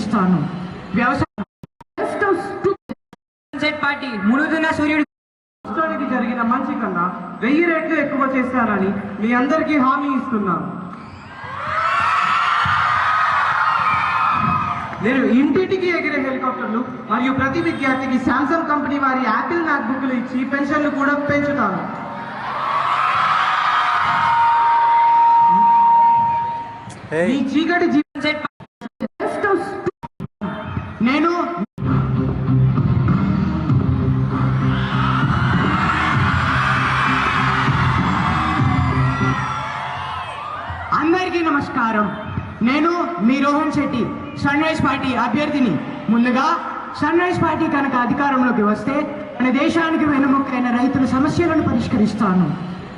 పరిష్కరిస్తాను. వ్యవసాయం పార్టీ మునుదున్న సూర్యుడు రాష్ట్రానికి జరిగిన మంచి కన్నా 1000 రెట్లు ఎక్కువ చేస్తానని మీ అందరికీ హామీ ఇస్తున్నాను. నేను ఇంటింటికి ఎగిరే హెలికాప్టర్లు మరియు ప్రతి విద్యార్థికి శాంసంగ్ కంపెనీ వారి యాపిల్ మ్యాక్బుక్లు ఇచ్చి పెన్షన్లు కూడా పెంచుతాను. ఈ చీకటి నేను అందరికీ నమస్కారం. నేను మీ Rohan Shetty, sun rise party అభ్యర్థిని. ముందుగా సన్ రైజ్ పార్టీ కనుక అధికారంలోకి వస్తే మన దేశానికి వెన్నెముకైన రైతుల సమస్యలను పరిష్కరిస్తాను.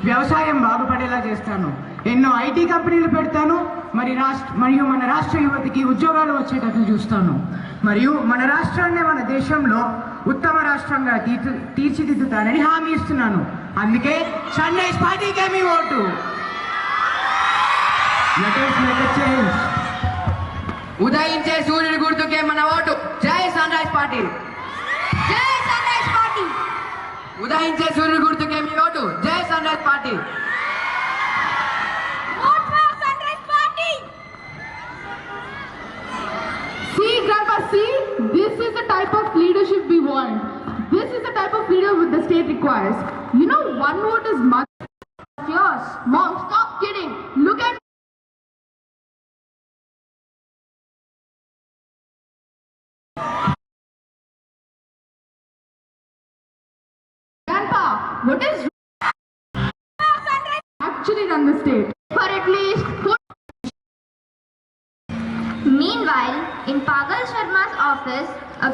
వ్యవసాయం బాగుపడేలా చేస్తాను. ఎన్నో ఐటీ కంపెనీలు పెడతాను. మరియు మన రాష్ట్ర యువతకి ఉద్యోగాలు వచ్చేటట్లు చూస్తాను. మరియు మన రాష్ట్రాన్ని మన దేశంలో ఉత్తమ రాష్ట్రంగా తీర్చిదిద్దుతానని హామీ ఇస్తున్నాను. అందుకే సన్ రైజ్ పార్టీకే మీ ఓటు. ఉదయించే సూర్యుడి గుర్తుకే మన ఓటు. జై సన్ రైజ్ పార్టీ. జై సన్ రైజ్ పార్టీ. ఉదయించే సూర్యుడి గుర్తుకే మీ ఓటు. జై sun rise party. Vote for Sunrise Party. See, Grandpa, see, this is the type of leadership we want. This is the type of leader the state requires. You know, one vote is much. Yours. Mom, stop kidding. Look at Grandpa, what is actually run the state? For at least 4. Meanwhile, in Pagal Sharma's office, a